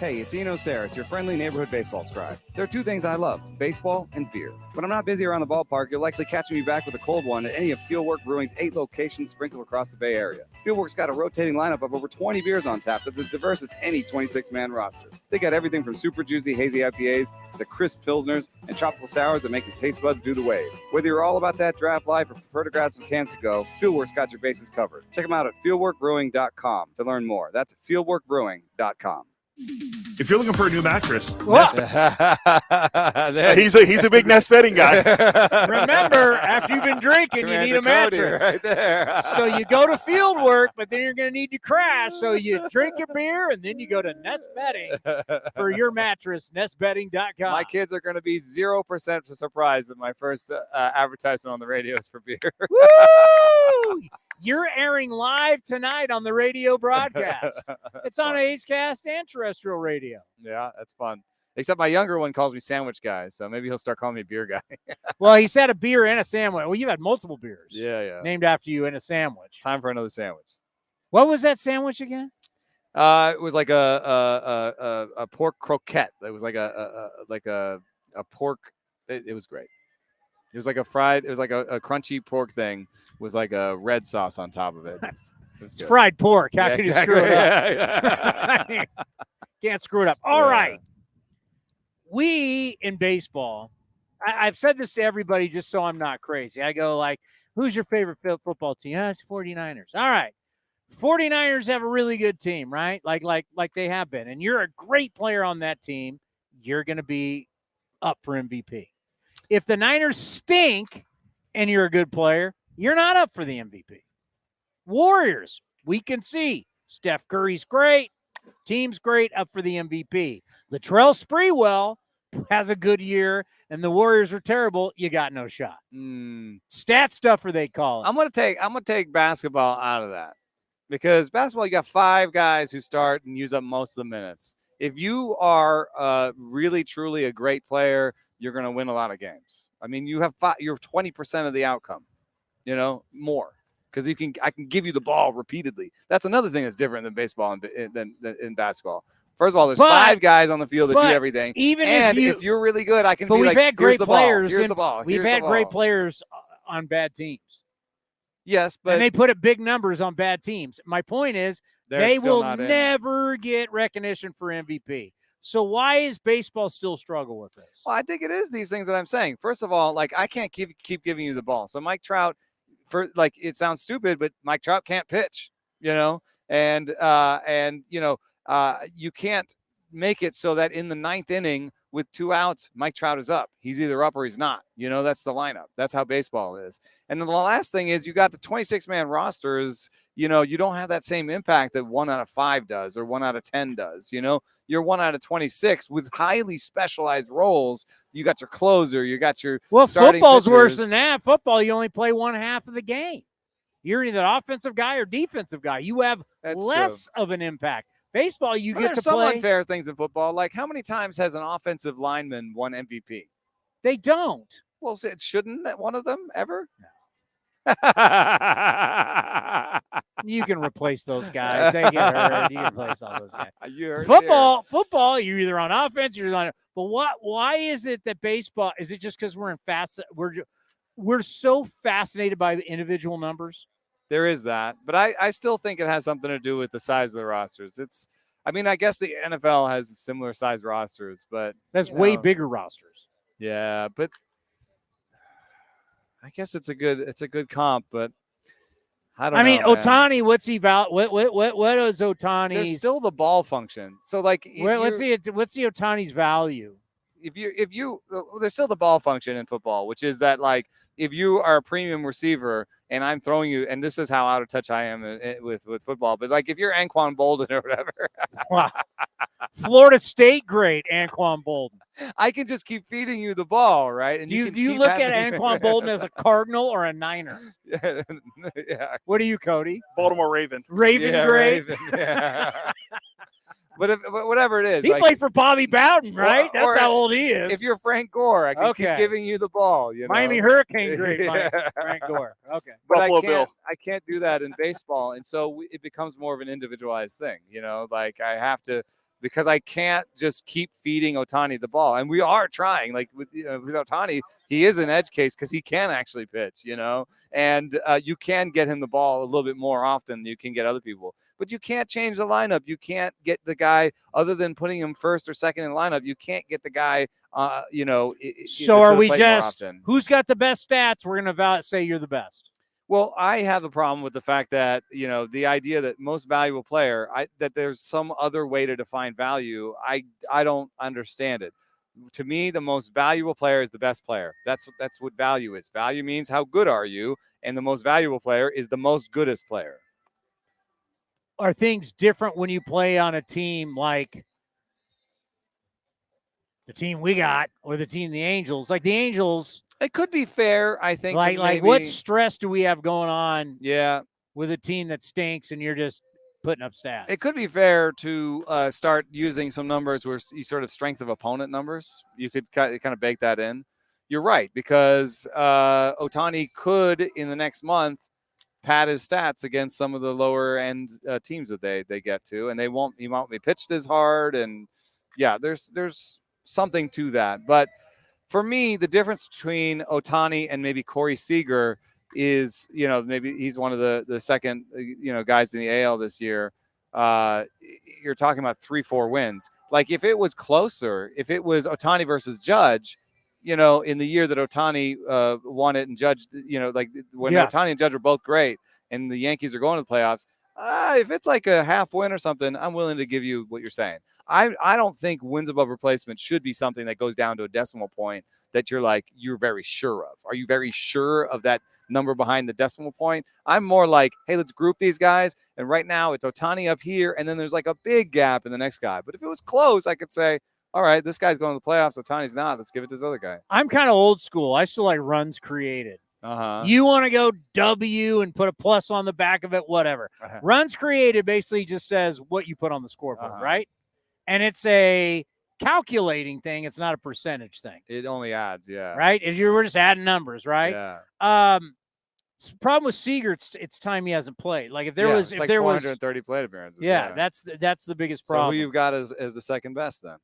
Hey, it's Eno Sarris, your friendly neighborhood baseball scribe. There are two things I love, baseball and beer. When I'm not busy around the ballpark, you'll likely catch me back with a cold one at any of Fieldwork Brewing's 8 locations sprinkled across the Bay Area. Fieldwork's got a rotating lineup of over 20 beers on tap that's as diverse as any 26-man roster. They got everything from super juicy, hazy IPAs to crisp pilsners and tropical sours that make your taste buds do the wave. Whether you're all about that draft life or prefer to grab some cans to go, Fieldwork's got your bases covered. Check them out at fieldworkbrewing.com to learn more. That's fieldworkbrewing.com. If you're looking for a new mattress, he's a big Nest bedding guy. Remember, after you've been drinking, you need a mattress. Right there. So you go to Fieldwork, but then you're going to need to crash. So you drink your beer, and then you go to Nest Bedding for your mattress, nestbedding.com. My kids are going to be 0% surprised at my first advertisement on the radio is for beer. Woo! You're airing live tonight on the radio broadcast. It's on A's Cast and terrestrial radio. Yeah, that's fun. Except my younger one calls me sandwich guy, so maybe he'll start calling me beer guy. Well, he's had a beer and a sandwich. Well, you've had multiple beers. Yeah. Named after you and a sandwich. Time for another sandwich. What was that sandwich again? It was like a pork croquette. It was like a pork. It was great. It was like a fried. It was like a crunchy pork thing with like a red sauce on top of it. It's fried pork. How can you screw it up? Yeah. Can't screw it up. All right. We in baseball, I've said this to everybody just so I'm not crazy. I go like, who's your favorite football team? It's 49ers. All right. 49ers have a really good team, right? Like they have been. And you're a great player on that team. You're going to be up for MVP. If the Niners stink and you're a good player, you're not up for the MVP. Warriors, we can see Steph Curry's great. Team's great, up for the MVP. Latrell Sprewell has a good year, and the Warriors are terrible. You got no shot. Stat stuffer, they call it. I'm gonna take basketball out of that because basketball, you got 5 guys who start and use up most of the minutes. If you are really truly a great player, you're going to win a lot of games. I mean, you're 20% of the outcome, more. Because I can give you the ball repeatedly. That's another thing that's different than baseball and than in basketball. First of all, there's 5 guys on the field that do everything. Even if you're really good, I can be we've like, had great here's the players. ball. Here's the ball. We've had great players on bad teams. Yes, but and they put up big numbers on bad teams. My point is they will never get recognition for MVP. So why is baseball still struggle with this? Well, I think it is these things that I'm saying. First of all, like I can't keep giving you the ball. So Mike Trout, it sounds stupid, but Mike Trout can't pitch, and you can't make it so that in the 9th inning with 2 outs, Mike Trout is up. He's either up or he's not. That's the lineup. That's how baseball is. And then the last thing is you got the 26-man rosters. You don't have that same impact that 1 out of 5 does or 1 out of 10 does. You're 1 out of 26 with highly specialized roles. You got your closer. You got your football's pitchers. Worse than that. Football, you only play 1/2 of the game. You're either offensive guy or defensive guy. You have less of an impact. Baseball, you get to some play. Unfair things in football. Like how many times has an offensive lineman won MVP? They don't. Well, shouldn't that one of them ever? No. You can replace those guys. They get hurt. You can replace all those guys. Football, you're either on offense or you're on. But why is it that baseball? Is it just because we're so fascinated by the individual numbers? There is that, but I still think it has something to do with the size of the rosters. I guess the NFL has similar size rosters, but that's way bigger rosters. Yeah, but I guess it's a good comp, but I don't know. I mean, Ohtani, what's he what is Ohtani's? There's still the ball function. So let's see Ohtani's value. If you there's still the ball function in football, which is that like if you are a premium receiver and I'm throwing you, and this is how out of touch I am with football, but like if you're Anquan Bolden or whatever, Florida State great Anquan Bolden, I can just keep feeding you the ball, right? And do you look at Anquan Bolden as a Cardinal or a Niner? Yeah. What are you, Cody? Baltimore Raven. Great. Raven, yeah. But whatever it is. He played for Bobby Bowden, right? That's how old he is. If you're Frank Gore, I can keep giving you the ball. Miami Hurricane great, Frank Gore. Okay. But Buffalo Bill. I can't do that in baseball. And so it becomes more of an individualized thing. Like I have to because I can't just keep feeding Ohtani the ball. And we are trying. Like with Ohtani, he is an edge case because he can actually pitch, and you can get him the ball a little bit more often than you can get other people. But you can't change the lineup. You can't get the guy, other than putting him first or second in lineup, you can't get the guy, So are we just, who's got the best stats? We're going to say you're the best. Well, I have a problem with the fact that, the idea that most valuable player, that there's some other way to define value. I don't understand it. To me, the most valuable player is the best player. That's what value is. Value means how good are you, and the most valuable player is the most goodest player. Are things different when you play on a team like the team we got or the team the Angels? Like the Angels, it could be fair, I think. Like what stress do we have going on? Yeah, with a team that stinks, and you're just putting up stats. It could be fair to start using some numbers where you sort of strength of opponent numbers. You could kind of bake that in. You're right, because Ohtani could in the next month pad his stats against some of the lower end teams that they get to, and he won't be pitched as hard. And yeah, there's something to that. But for me, the difference between Ohtani and maybe Corey Seager is, maybe he's one of the second, guys in the AL this year. You're talking about 3-4 wins. Like if it was closer, if it was Ohtani versus Judge, in the year that Ohtani won it and Judge, like when Ohtani and Judge were both great and the Yankees are going to the playoffs, if it's like a half win or something, I'm willing to give you what you're saying. I don't think wins above replacement should be something that goes down to a decimal point that you're very sure of. Are you very sure of that number behind the decimal point? I'm more like, hey, let's group these guys. And right now it's Ohtani up here, and then there's like a big gap in the next guy. But if it was close, I could say, all right, this guy's going to the playoffs, Ohtani's not. Let's give it to this other guy. I'm kind of old school. I still like runs created. Uh-huh. You want to go W and put a plus on the back of it, whatever. Uh-huh. Runs created basically just says what you put on the scoreboard, right? And it's a calculating thing. It's not a percentage thing. It only adds, yeah. Right? If you were just adding numbers, right? Yeah. Problem with Seager, it's time he hasn't played. Like if there was, it's like 430 plate appearances. Yeah, that's the biggest problem. So who you've got as the second best then?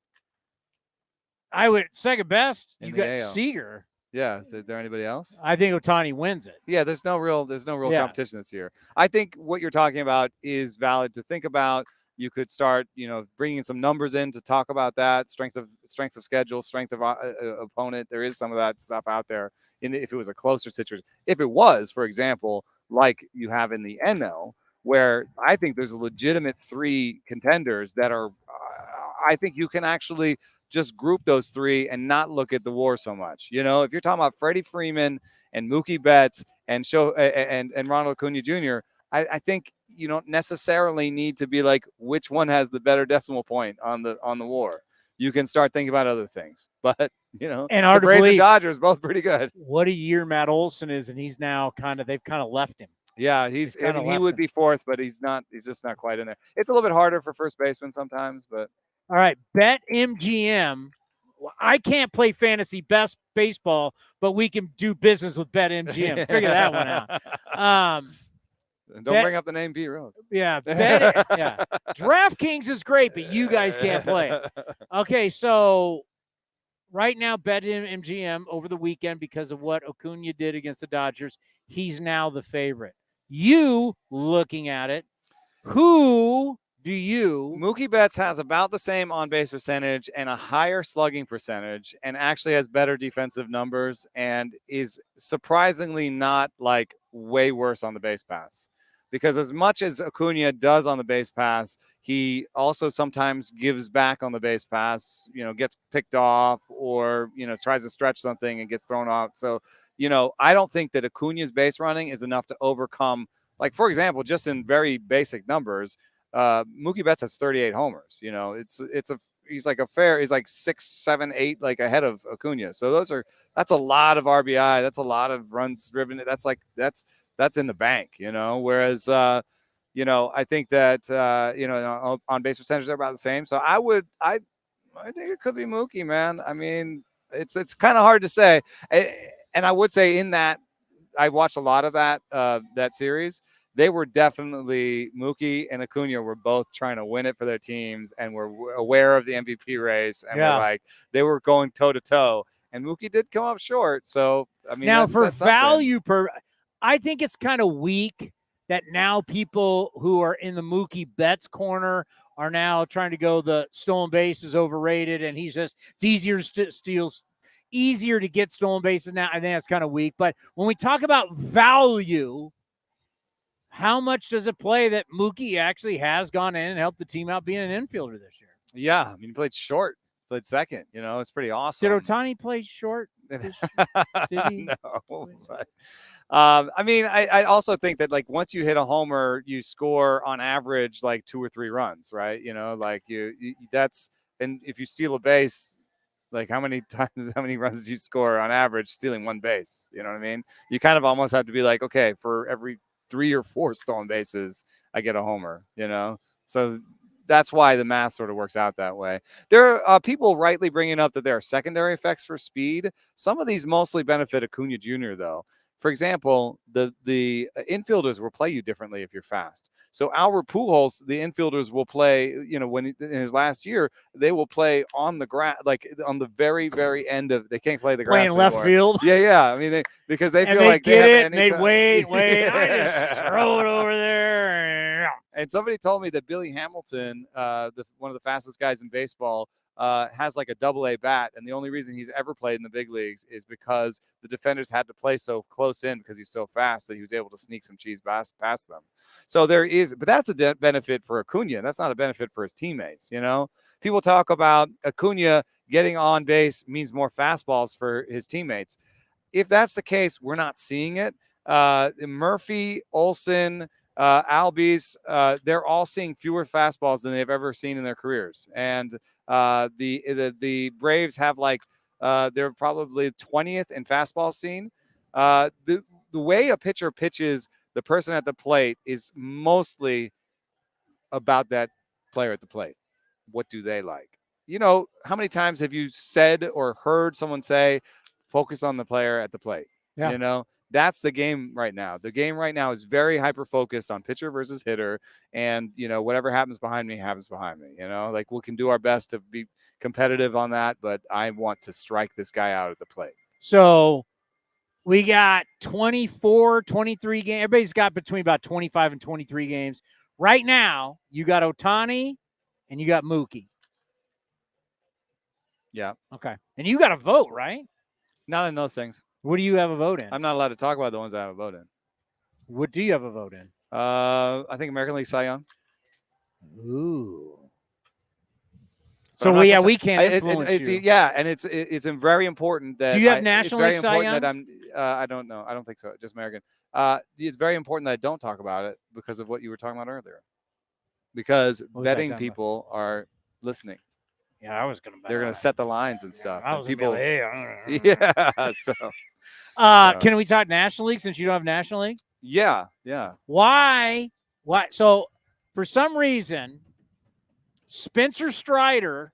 I would second best. In you the got AL. Seager. Yeah. Is there anybody else? I think Ohtani wins it. Yeah. There's no real competition this year. I think what you're talking about is valid to think about. You could start, bringing some numbers in to talk about that strength of schedule, strength of opponent. There is some of that stuff out there. If it was a closer situation, if it was, for example, like you have in the NL, where I think there's a legitimate 3 contenders that are, I think you can actually just group those 3 and not look at the WAR so much. If you're talking about Freddie Freeman and Mookie Betts and Ronald Acuna Jr., I think you don't necessarily need to be like which one has the better decimal point on the WAR. You can start thinking about other things, but and the Braves and Dodgers both pretty good. What a year Matt Olson is, and he's now they've kind of left him. Yeah, he would be 4th, but he's not. He's just not quite in there. It's a little bit harder for first baseman sometimes, but all right, Bet MGM. I can't play fantasy best baseball, but we can do business with Bet MGM. Figure that one out. Don't bring up the name Pete Rose. Yeah, yeah. DraftKings is great, but you guys can't play it. Okay, so right now, Bet MGM over the weekend, because of what Acuna did against the Dodgers, he's now the favorite. You looking at it, who do you? Mookie Betts has about the same on-base percentage and a higher slugging percentage, and actually has better defensive numbers, and is surprisingly not like way worse on the base paths. Because as much as Acuna does on the base pass, he also sometimes gives back on the base pass, gets picked off or, tries to stretch something and gets thrown off. So, I don't think that Acuna's base running is enough to overcome, like, for example, just in very basic numbers, Mookie Betts has 38 homers. He's like 6, 7, 8, like ahead of Acuna. So that's a lot of RBI. That's a lot of runs driven. That's in the bank, whereas, I think that, on base percentage, they're about the same. So I think it could be Mookie, man. I mean, it's kind of hard to say. And I would say in that I watched a lot of that series, they were definitely Mookie and Acuna were both trying to win it for their teams and were aware of the MVP race and were like they were going toe to toe. And Mookie did come up short. So I mean, now for that's value per, I think it's kind of weak that now people who are in the Mookie Betts corner are now trying to go the stolen base is overrated, and it's easier to steal. Easier to get stolen bases now. I think that's kind of weak. But when we talk about value, how much does it play that Mookie actually has gone in and helped the team out being an infielder this year? Yeah, I mean, he played short, played second. It's pretty awesome. Did Ohtani play short? Did he? No. But, I mean, I also think that, like, once you hit a homer, you score on average like 2 or 3 runs, right? Like you that's – and if you steal a base – like how many runs did you score on average stealing 1 base? You know what I mean? You kind of almost have to be like, okay, for every 3 or 4 stolen bases, I get a homer, So that's why the math sort of works out that way. There are people rightly bringing up that there are secondary effects for speed. Some of these mostly benefit Acuna Jr., though. For example, the infielders will play you differently if you're fast. So Albert Pujols, the infielders will play, when in his last year, they will play on the grass, like on the very, very end of. They can't play the grass playing left field. Yeah. I mean, because they feel they like get they it. And they wait. I just throw it over there. And somebody told me that Billy Hamilton, one of the fastest guys in baseball, has like a double-A bat, and the only reason he's ever played in the big leagues is because the defenders had to play so close in because he's so fast that he was able to sneak some cheese past them. So but that's a benefit for Acuna. That's not a benefit for his teammates. People talk about Acuna getting on base means more fastballs for his teammates. If that's the case, we're not seeing it. Murphy, Olsen, Albies, they're all seeing fewer fastballs than they've ever seen in their careers. And the Braves have they're probably 20th in fastball seen. The way a pitcher pitches the person at the plate is mostly about that player at the plate. What do they like? How many times have you said or heard someone say, focus on the player at the plate? Yeah. That's the game right now. The game right now is very hyper-focused on pitcher versus hitter. And, whatever happens behind me happens behind me. Like we can do our best to be competitive on that, but I want to strike this guy out at the plate. So we got 24, 23 games. Everybody's got between about 25 and 23 games. Right now, you got Ohtani and you got Mookie. Yeah. Okay. And you got a vote, right? Not in those things. What do you have a vote in? I'm not allowed to talk about the ones I have a vote in. What do you have a vote in? I think American League Cy Young. Ooh. So we can't influence you. Yeah, and it's very important that. Do you have National League Cy Young? I don't know. I don't think so. Just American. It's very important that I don't talk about it because of what you were talking about earlier. Because betting people are listening. Yeah, I was gonna. They're gonna set the lines and stuff. I was people. Yeah. So. Can we talk National League since you don't have National League? Yeah. Why? So, for some reason, Spencer Strider.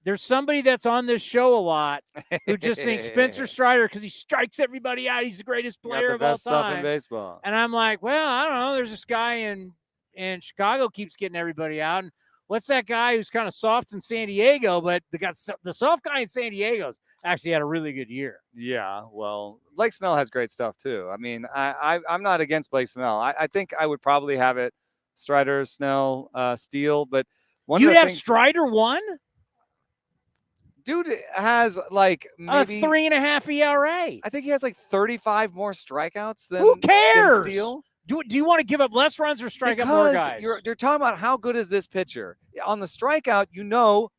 There's somebody that's on this show a lot who just thinks Spencer Strider because he strikes everybody out. He's the greatest player of all time. Stuff in baseball. And I'm like, well, I don't know. There's this guy in Chicago keeps getting everybody out. And what's that guy who's kind of soft in San Diego? But the soft guy in San Diego's actually had a really good year. Yeah, well, Blake Snell has great stuff too. I mean, I'm not against Blake Snell. I think I would probably have it Strider, Snell, Steele, but you'd have Strider 1? Dude has like maybe a 3.5 ERA. I think he has like 35 more strikeouts than who cares? Than Steele. Do you want to give up less runs or strike out more guys? You're talking about how good is this pitcher. On the strikeout,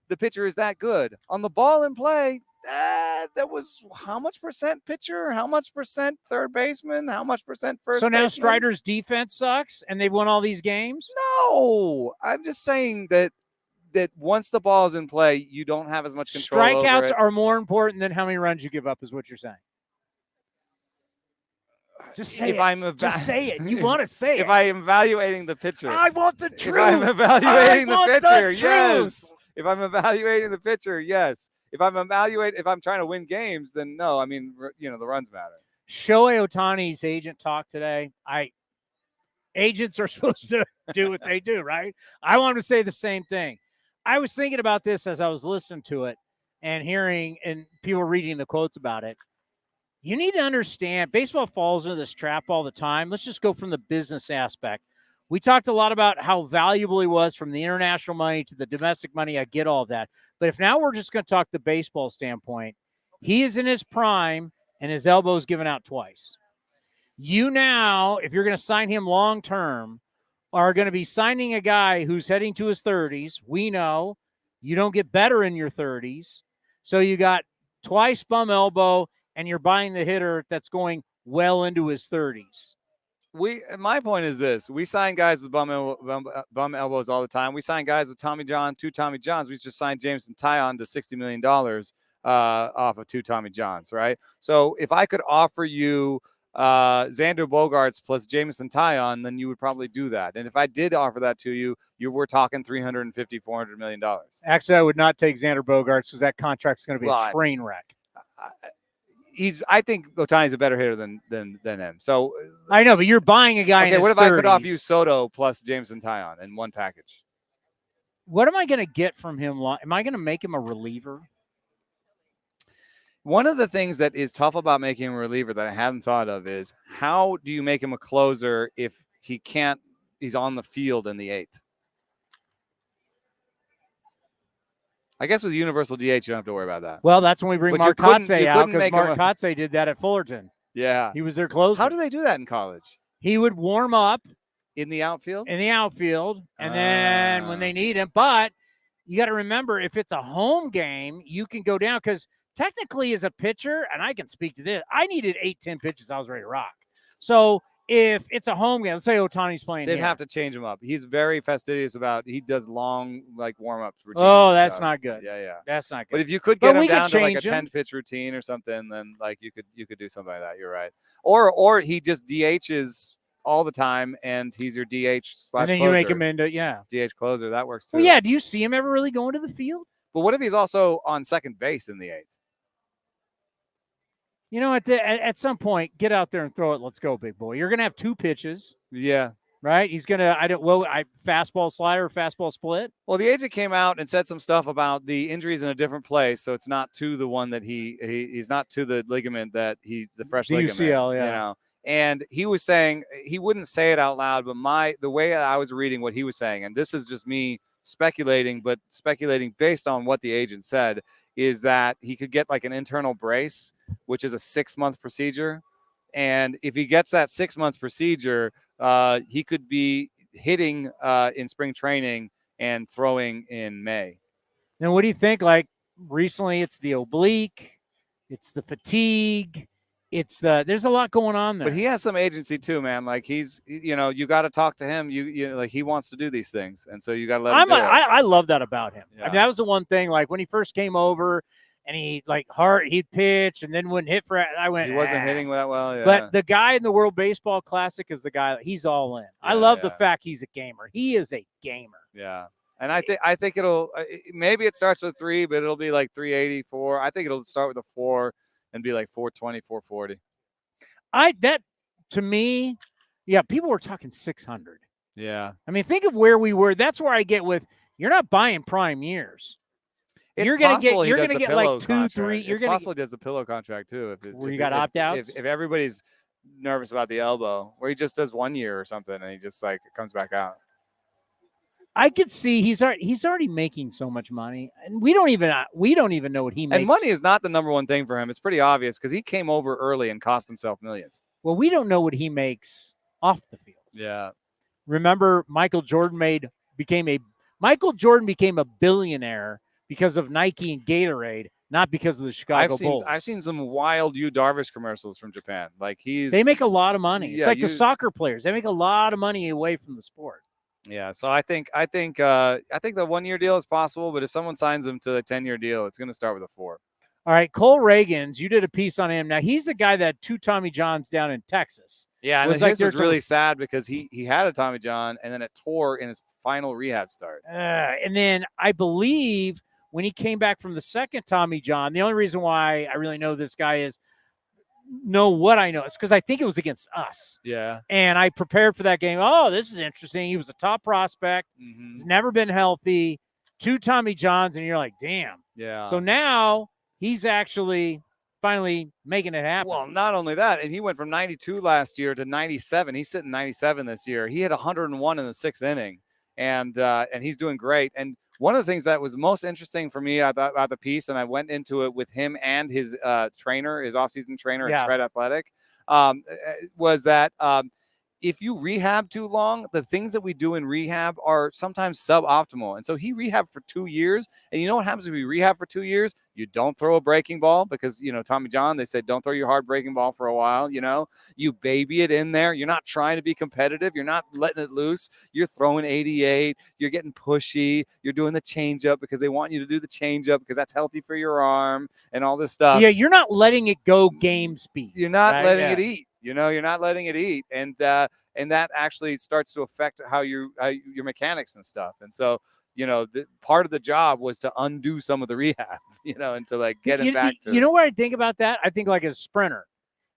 the pitcher is that good. On the ball in play, that was how much percent pitcher, how much percent third baseman, how much percent first baseman. So now Strider's defense sucks and they've won all these games? No, I'm just saying that once the ball is in play, you don't have as much control over it. Strikeouts are more important than how many runs you give up is what you're saying. Just say it. Just say it. You want to say it. If I am evaluating the pitcher. I want the truth. If I'm evaluating the pitcher, yes. If I'm evaluating the pitcher, yes. If I'm trying to win games, then no. I mean, the runs matter. Shohei Ohtani's agent talked today. Agents are supposed to do what they do, right? I want to say the same thing. I was thinking about this as I was listening to it and hearing and people reading the quotes about it. You need to understand baseball falls into this trap all the time. Let's just go from the business aspect. We talked a lot about how valuable he was from the international money to the domestic money. I get all of that. But if now we're just going to talk the baseball standpoint, he is in his prime and his elbow is given out twice. You now, if you're going to sign him long-term, are going to be signing a guy who's heading to his 30s. We know you don't get better in your 30s. So you got twice bum elbow, and you're buying the hitter that's going well into his 30s. My point is this. We sign guys with bum elbows all the time. We sign guys with Tommy John, 2 Tommy Johns. We just signed Jameson Taillon to $60 million off of 2 Tommy Johns, right? So if I could offer you Xander Bogaerts plus Jameson Taillon, then you would probably do that. And if I did offer that to you, you were talking $350, $400 million. Actually, I would not take Xander Bogaerts because that contract's going to be a train wreck. I think Ohtani's a better hitter than him. So I know, but you're buying a guy. Okay, in his what if 30s. I could offer you Soto plus Jameson Taillon in one package? What am I going to get from him? Am I going to make him a reliever? One of the things that is tough about making him a reliever that I hadn't thought of is how do you make him a closer if he's on the field in the 8th? I guess with universal DH, you don't have to worry about that. Well, that's when we bring Mark Kotsay out because Mark Kotsay did that at Fullerton. Yeah. He was their closer. How do they do that in college? He would warm up. In the outfield? In the outfield. And then when they need him. But you got to remember, if it's a home game, you can go down because technically as a pitcher, and I can speak to this, I needed 8-10 pitches. I was ready to rock. So if it's a home game, let's say Ohtani's playing They'd here. have to change him up. He's very fastidious he does long, warm-ups routines. Oh, that's not good. Yeah. That's not good. But if you could get him down to like a 10-pitch routine or something, then you could do something like that. You're right. Or he just DHs all the time, and he's your DH/closer. And then you make him into, DH closer. That works too. Well, yeah. Do you see him ever really going to the field? But what if he's also on second base in the 8th? You know, at some point, get out there and throw it. Let's go, big boy. You're going to have 2 pitches. Yeah. Right? He's going to, fastball slider, fastball split. Well, the agent came out and said some stuff about the injuries in a different place. So it's not to the one that he's not to the ligament that the fresh ligament. UCL, yeah. You know? And he was saying, he wouldn't say it out loud, but the way I was reading what he was saying, and this is just me speculating, but speculating based on what the agent said, is that he could get like an internal brace, which is a 6-month procedure. And if he gets that 6-month procedure, he could be hitting in spring training and throwing in May. Then what do you think? Like recently it's the oblique, it's the fatigue, there's a lot going on there. But he has some agency too, man. Like you got to talk to him. Like he wants to do these things. And so you got to let him do it. I love that about him. Yeah. I mean, that was the one thing, like when he first came over and he'd pitch and then wouldn't hit he wasn't hitting that well. Yeah. But the guy in the World Baseball Classic is the guy, he's all in. I love the fact he's a gamer. He is a gamer. Yeah. And I think it'll, maybe it starts with 3, but it'll be like 384. I think it'll start with a 4 and be like 420, 440. That to me, people were talking 600. Yeah. I mean, think of where we were. That's where I get with, you're not buying prime years. You're gonna get like 2, 3. It's possible he does the pillow contract too. Where you got opt-outs. If everybody's nervous about the elbow, where he just does 1 year or something and he just comes back out. I could see he's already making so much money, and we don't even know what he makes. And money is not the number one thing for him. It's pretty obvious because he came over early and cost himself millions. Well, we don't know what he makes off the field. Yeah. Remember, Michael Jordan became a billionaire because of Nike and Gatorade, not because of the Chicago Bulls. I've seen some wild Yu Darvish commercials from Japan. They make a lot of money. It's like the soccer players. They make a lot of money away from the sport. Yeah, so I think the 1 year deal is possible, but if someone signs him to a 10-year deal, it's going to start with a 4. All right, Cole Ragans, you did a piece on him. Now he's the guy that had 2 Tommy Johns down in Texas. Yeah, and his was really sad because he had a Tommy John and then it tore in his final rehab start. And then I believe when he came back from the second Tommy John, the only reason why I really know this guy is know what I know. It's because I think it was against us. Yeah. And I prepared for that game. Oh, this is interesting. He was a top prospect. Mm-hmm. He's never been healthy. 2 Tommy Johns, and you're like, damn. Yeah. So now he's actually finally making it happen. Well, not only that, and he went from 92 last year to 97. He's sitting 97 this year. He hit 101 in the 6th inning, and he's doing great. And one of the things that was most interesting for me about the piece, and I went into it with him and his trainer, his offseason trainer at Shred Athletic, was that if you rehab too long, the things that we do in rehab are sometimes suboptimal. And so he rehabbed for 2 years. And you know what happens if you rehab for 2 years? You don't throw a breaking ball because, Tommy John, they said, don't throw your hard breaking ball for a while. You baby it in there. You're not trying to be competitive. You're not letting it loose. You're throwing 88. You're getting pushy. You're doing the changeup because they want you to do the changeup because that's healthy for your arm and all this stuff. Yeah, you're not letting it go game speed. You're not letting it eat. You're not letting it eat, and that actually starts to affect how your mechanics and stuff. And so, part of the job was to undo some of the rehab, and to get him back to. You know what I think about that? I think like a sprinter.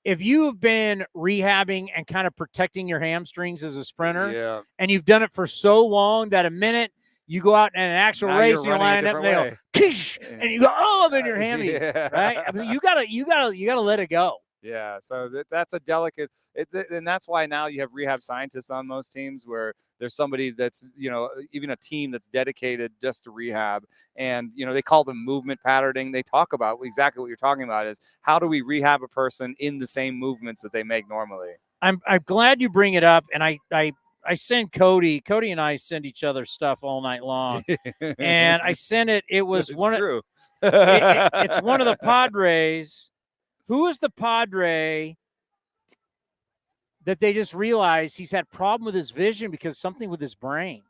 If you have been rehabbing and kind of protecting your hamstrings as a sprinter, and you've done it for so long that a minute you go out in an actual race, and you line up, and they go, kish, and you go, oh, then your hammy, right? I mean, you gotta let it go. Yeah, so that's a delicate, and that's why now you have rehab scientists on most teams where there's somebody that's, even a team that's dedicated just to rehab, and, they call them movement patterning. They talk about exactly what you're talking about is how do we rehab a person in the same movements that they make normally? I'm glad you bring it up, and I send Cody and I send each other stuff all night long, and I sent it. It was true. It's one of the Padres. Who is the Padre that they just realized he's had a problem with his vision because something with his brain?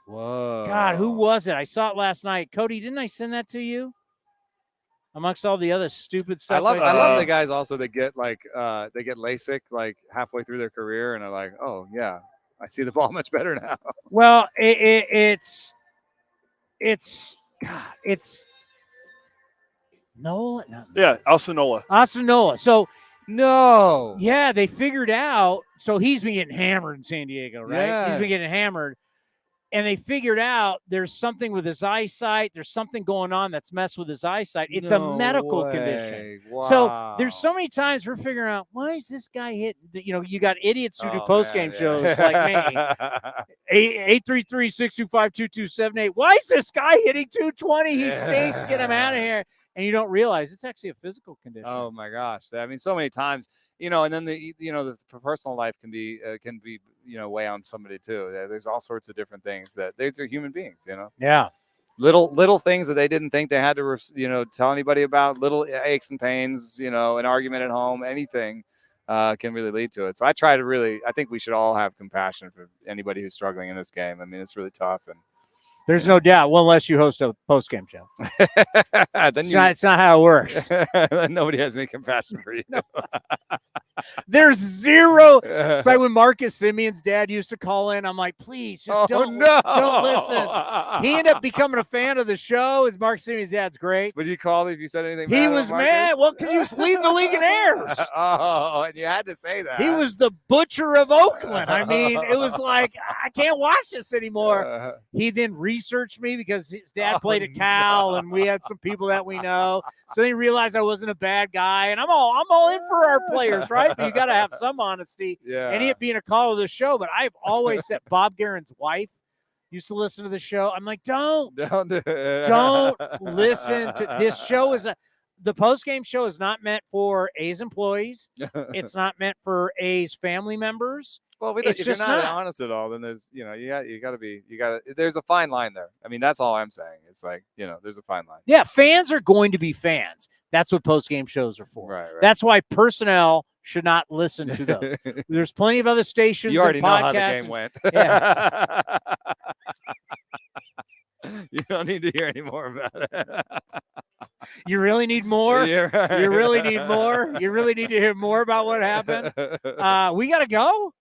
Whoa. God, who was it? I saw it last night. Cody, didn't I send that to you? Amongst all the other stupid stuff. I love the guys also that get they get LASIK halfway through their career and are like, oh yeah, I see the ball much better now. Well, it's Nola? Yeah, Alcinola. So, no. Yeah, they figured out. So he's been getting hammered in San Diego, right? Yeah. He's been getting hammered. And they figured out there's something with his eyesight. There's something going on that's messed with his eyesight. It's a medical condition. Wow. So there's so many times we're figuring out, why is this guy hitting? You got idiots who do post-game shows like me. 833-625-2278. Why is this guy hitting 220? He stinks. Get him out of here. And you don't realize it's actually a physical condition. Oh my gosh! I mean, so many times, and then the personal life can be weigh on somebody too. There's all sorts of different things that they're human beings. Yeah. Little things that they didn't think they had to tell anybody about. Little aches and pains. An argument at home. Anything can really lead to it. So I think we should all have compassion for anybody who's struggling in this game. I mean, it's really tough and. There's no doubt. Well, unless you host a post-game show. It's not how it works. Nobody has any compassion for you. There's zero. It's like when Marcus Simeon's dad used to call in. I'm like, please, just don't listen. He ended up becoming a fan of the show. Marcus Simeon's dad's great. Would you call if you said anything bad? He was mad. Well, because he was leading the league in errors. Oh, and you had to say that. He was the butcher of Oakland. I mean, it was like, I can't watch this anymore. He then researched me because his dad played at Cal, and we had some people that we know. So they realized I wasn't a bad guy, and I'm all in for our players, right? But you got to have some honesty. Yeah. And it being a call of the show, but I've always said Bob Guerin's wife used to listen to the show. I'm like, don't listen to this show. The post-game show is not meant for A's employees. It's not meant for A's family members. Well, if you're not honest at all, then there's, there's a fine line there. I mean, that's all I'm saying. It's like, there's a fine line. Yeah, fans are going to be fans. That's what post-game shows are for. Right. That's why personnel should not listen to those. There's plenty of other stations. You already and know podcasts how the game went. Yeah. You don't need to hear any more about it. You really need more? Yeah, right. You really need more? You really need to hear more about what happened? We got to go?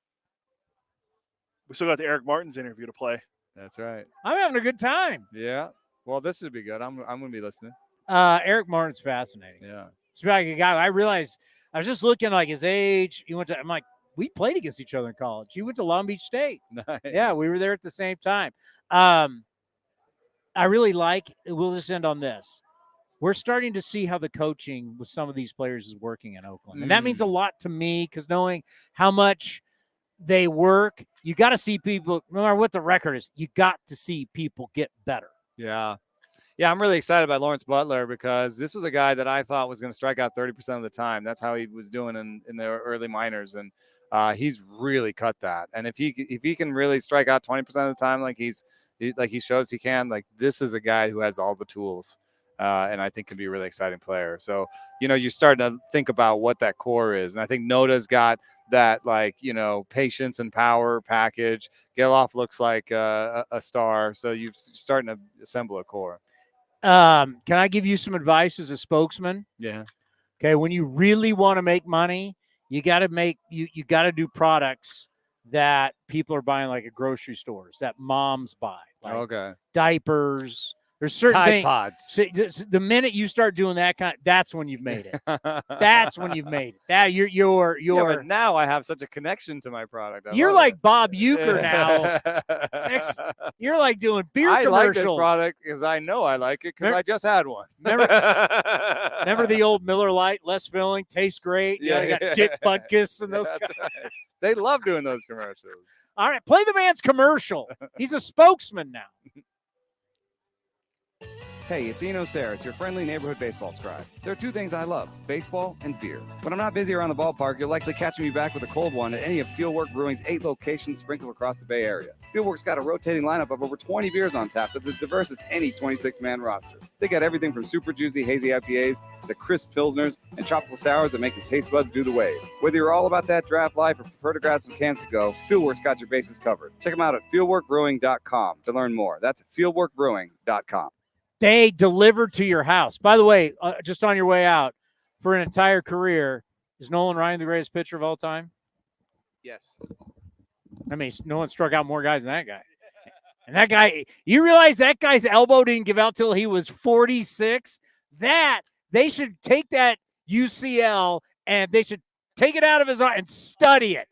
We still got the Eric Martin's interview to play. That's right. I'm having a good time. Yeah. Well, this should be good. I'm going to be listening. Eric Martin's fascinating. Yeah. It's like a guy. I realized I was just looking like his age. I'm like, we played against each other in college. He went to Long Beach State. Nice. Yeah, we were there at the same time. I really we'll just end on this. We're starting to see how the coaching with some of these players is working in Oakland. And that means a lot to me because knowing how much they work, you got to see people, no matter what the record is, you got to see people get better. Yeah. Yeah, I'm really excited about Lawrence Butler because this was a guy that I thought was going to strike out 30% of the time. That's how he was doing in the early minors, and he's really cut that. And if he can really strike out 20% of the time, like he shows he can, like this is a guy who has all the tools, and I think can be a really exciting player. So you're starting to think about what that core is, and I think Noda's got that patience and power package. Geloff looks like a star, so you're starting to assemble a core. Can I give you some advice as a spokesman? Yeah. Okay. When you really want to make money, you got to do products that people are buying, like at grocery stores that moms buy, like diapers. There's certain Tide things. Pods. So the minute you start doing that that's when you've made it. That's when you've made it. That you're. Yeah, but now I have such a connection to my product. You're like Bob Uecker now. You're like doing beer commercials. I like this product because I know I like it because I just had one. Remember the old Miller Lite, less filling, tastes great. Yeah, you got Dick Butkus and those guys. Right. They love doing those commercials. All right, play the man's commercial. He's a spokesman now. Hey, it's Eno Sarris, your friendly neighborhood baseball scribe. There are two things I love, baseball and beer. When I'm not busy around the ballpark, you'll likely catch me back with a cold one at any of Fieldwork Brewing's 8 locations sprinkled across the Bay Area. Fieldwork's got a rotating lineup of over 20 beers on tap that's as diverse as any 26-man roster. They got everything from super juicy, hazy IPAs to crisp pilsners and tropical sours that make your taste buds do the wave. Whether you're all about that draft life or prefer to grab some cans to go, Fieldwork's got your bases covered. Check them out at fieldworkbrewing.com to learn more. That's fieldworkbrewing.com. They delivered to your house. By the way, just on your way out, for an entire career, is Nolan Ryan the greatest pitcher of all time? Yes. I mean, no one struck out more guys than that guy. And that guy, you realize that guy's elbow didn't give out till he was 46? That, they should take that UCL and they should take it out of his arm and study it.